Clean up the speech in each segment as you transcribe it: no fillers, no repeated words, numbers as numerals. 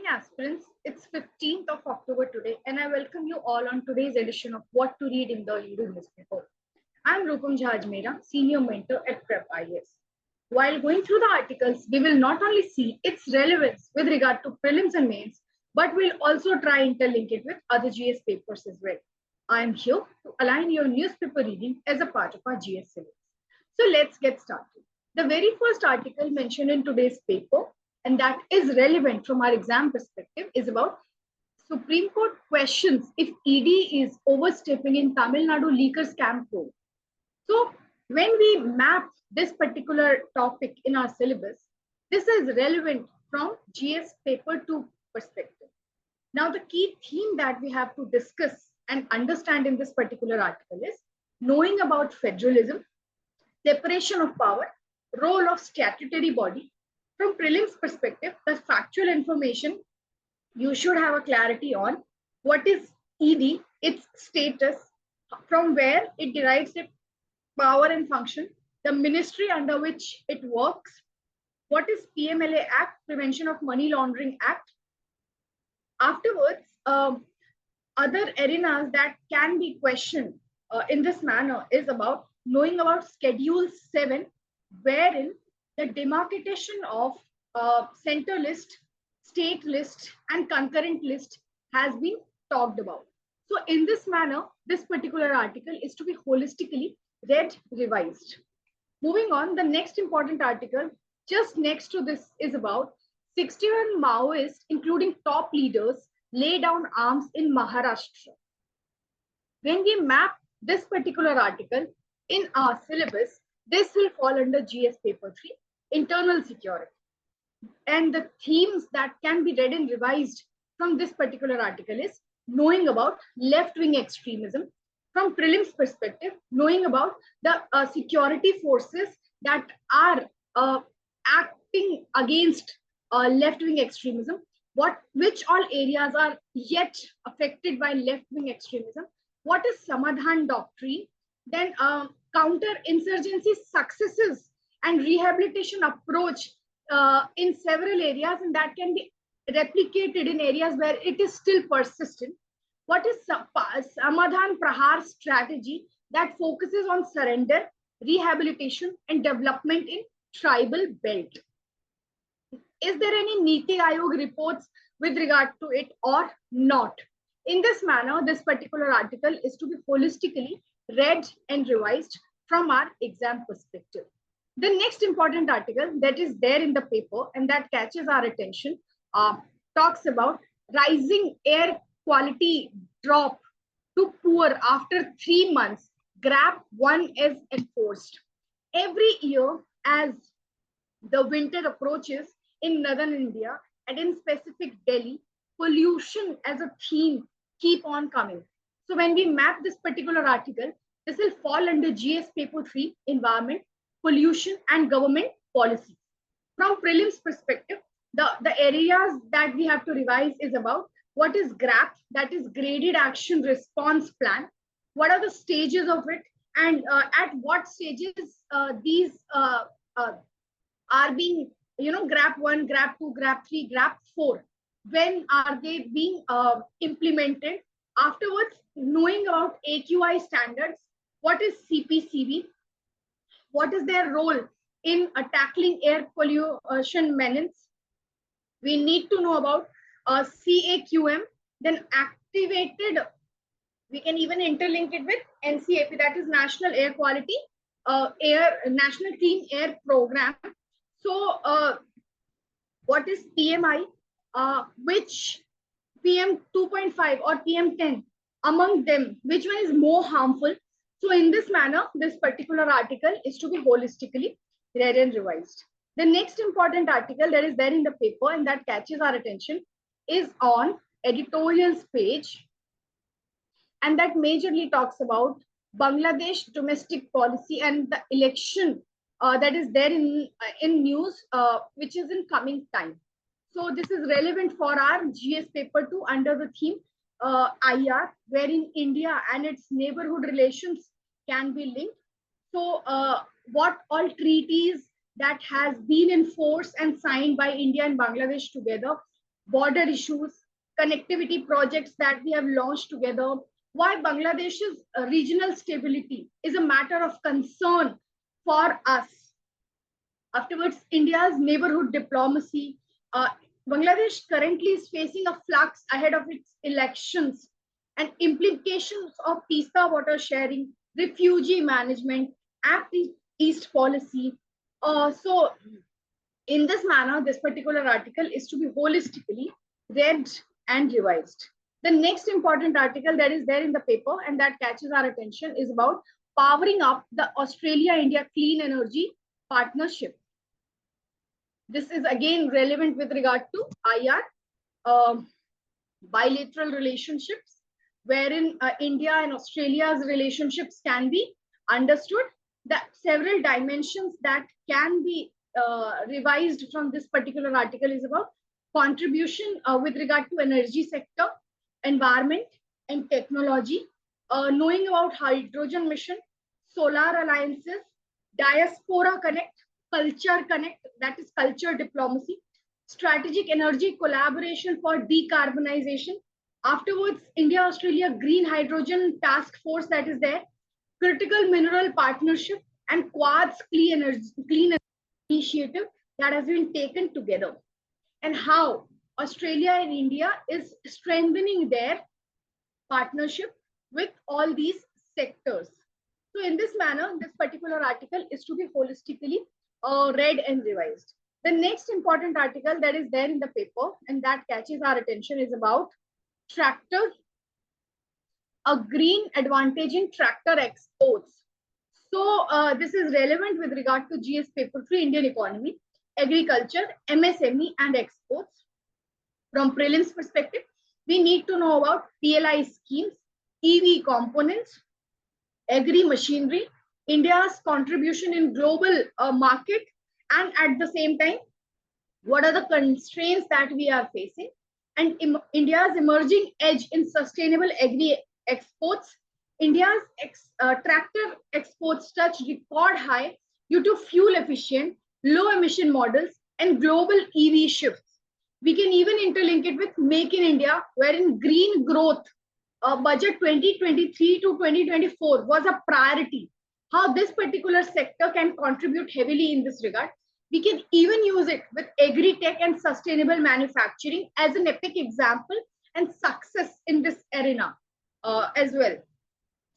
aspirants, it's 15th of October today, and I welcome you all on today's edition of What to Read in the Hindu newspaper. I'm 𝗗𝗶𝗹𝘆 𝗡𝗲, Senior Mentor at Prepp IAS. While going through the articles, we will not only see its relevance with regard to prelims and mains, but we'll also try interlink it with other GS papers as well. I am here to align your newspaper reading as a part of our GS syllabus. So let's get started. The very first article mentioned in today's paper, and that is relevant from our exam perspective, is about Supreme Court questions if ED is overstepping in Tamil Nadu leaker scam probe. So when we map this particular topic in our syllabus, this is relevant from GS paper 2 perspective. Now the key theme that we have to discuss and understand in this particular article is knowing about federalism, separation of power, role of statutory body. From prelims perspective, the factual information you should have a clarity on what is ED, its status, from where it derives its power and function, the ministry under which it works, what is PMLA Act, Prevention of Money Laundering Act. Afterwards, other arenas that can be questioned in this manner is about knowing about Schedule 7, wherein the demarcation of center list, state list, and concurrent list has been talked about. So in this manner, this particular article is to be holistically read, revised. Moving on, the next important article just next to this is about 61 Maoists, including top leaders, lay down arms in Maharashtra. When we map this particular article in our syllabus, this will fall under GS paper 3, internal security. And the themes that can be read and revised from this particular article is knowing about left-wing extremism. From prelims perspective, knowing about the security forces that are acting against left-wing extremism, which all areas are yet affected by left-wing extremism, what is Samadhan doctrine, then counter-insurgency successes and rehabilitation approach in several areas, and that can be replicated in areas where it is still persistent. What is Samadhan Prahar strategy that focuses on surrender, rehabilitation, and development in tribal belt? Is there any Niti Aayog reports with regard to it or not? In this manner, this particular article is to be holistically read and revised from our exam perspective. The next important article that is there in the paper and that catches our attention talks about rising air quality drop to poor after 3 months. GRAP 1 is enforced. Every year as the winter approaches in northern India and in specific Delhi, pollution as a theme keep on coming. So when we map this particular article, this will fall under GS paper 3, environment, pollution and government policy. From prelims perspective, the areas that we have to revise is about what is GRAP, that is graded action response plan, what are the stages of it, and at what stages these are being, GRAP 1, GRAP 2, GRAP 3, GRAP 4, when are they being implemented. Afterwards, knowing about AQI standards, what is CPCB, what is their role in tackling air pollution menace. We need to know about CAQM, then activated, we can even interlink it with NCAP, that is National Air Quality, National Clean Air Program. So what is PMI, which PM 2.5 or PM 10, among them, which one is more harmful? So in this manner, this particular article is to be holistically read and revised. The next important article that is there in the paper and that catches our attention is on editorials page, and that majorly talks about Bangladesh domestic policy and the election that is there in news, which is in coming time. So this is relevant for our GS paper 2 under the theme IR, wherein India and its neighborhood relations can be linked. So what all treaties that has been enforced and signed by India and Bangladesh together, border issues, connectivity projects that we have launched together, why Bangladesh's regional stability is a matter of concern for us. Afterwards, India's neighborhood diplomacy. Bangladesh currently is facing a flux ahead of its elections and implications of Teesta water sharing, refugee management, Act East policy. So in this manner, this particular article is to be holistically read and revised. The next important article that is there in the paper and that catches our attention is about powering up the Australia-India Clean Energy Partnership. This is again relevant with regard to IR, bilateral relationships, wherein India and Australia's relationships can be understood. That several dimensions that can be revised from this particular article is about contribution with regard to energy sector, environment and technology, knowing about hydrogen mission, solar alliances, diaspora connect, culture connect, that is culture diplomacy, strategic energy collaboration for decarbonization. Afterwards, India-Australia Green Hydrogen Task Force that is there, critical mineral partnership and Quads clean energy initiative that has been taken together, and how Australia and India is strengthening their partnership with all these sectors. So in this manner, this particular article is to be holistically read and revised. The next important article that is there in the paper and that catches our attention is about tractor, a green advantage in tractor exports. So this is relevant with regard to GS paper 3, Indian economy, agriculture, MSME and exports. From prelims perspective, we need to know about PLI schemes, EV components, agri machinery, India's contribution in global market, and at the same time, what are the constraints that we are facing, and India's emerging edge in sustainable agri exports. India's tractor exports touch record high due to fuel efficient, low emission models and global EV shifts. We can even interlink it with Make in India, wherein green growth budget 2023 to 2024 was a priority. How this particular sector can contribute heavily in this regard. We can even use it with agri-tech and sustainable manufacturing as an epic example and success in this arena as well.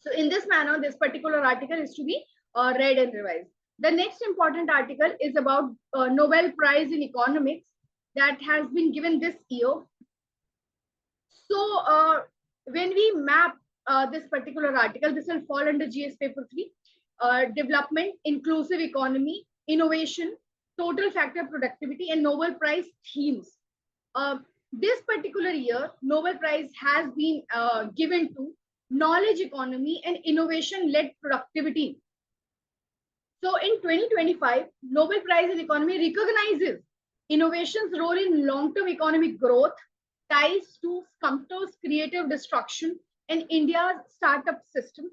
So in this manner, this particular article is to be read and revised. The next important article is about Nobel Prize in Economics that has been given this year. So when we map this particular article, this will fall under GS paper 3, development, inclusive economy, innovation, total factor productivity and Nobel Prize themes. This particular year, Nobel Prize has been given to knowledge economy and innovation-led productivity. So in 2025, Nobel Prize in Economy recognizes innovation's role in long-term economic growth, ties to Scumto's creative destruction and India's startup system.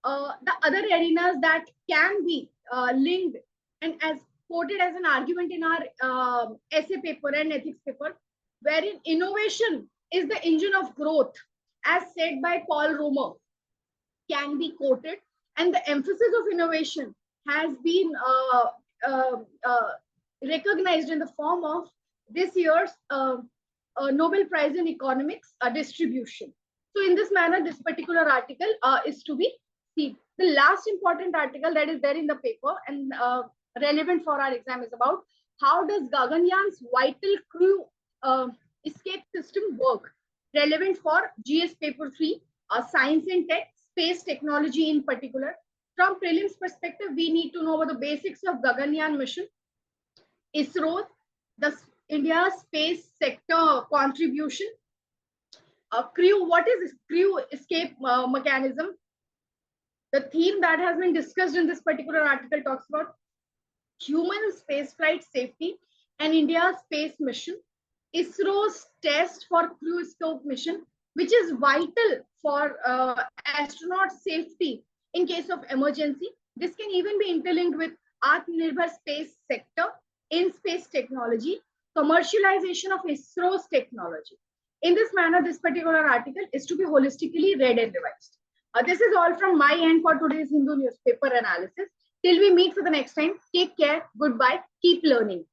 The other arenas that can be linked and as quoted as an argument in our essay paper and ethics paper, wherein innovation is the engine of growth, as said by Paul Romer, can be quoted, and the emphasis of innovation has been recognized in the form of this year's Nobel Prize in Economics distribution. So in this manner, this particular article is to be seen. The last important article that is there in the paper and relevant for our exam is about how does Gaganyaaan's vital crew escape system work, relevant for GS paper 3, science and tech, space technology in particular. From prelims perspective, we need to know about the basics of Gaganyaan mission, ISRO, the India space sector contribution, crew, what is crew escape mechanism. The theme that has been discussed in this particular article talks about human spaceflight safety and India's space mission, ISRO's test for crew escape mission, which is vital for astronaut safety in case of emergency. This can even be interlinked with Atmanirbhar space sector in space technology, commercialization of ISRO's technology. In this manner, this particular article is to be holistically read and revised. This is all from my end for today's Hindu newspaper analysis. Till we meet for the next time, take care, goodbye, keep learning.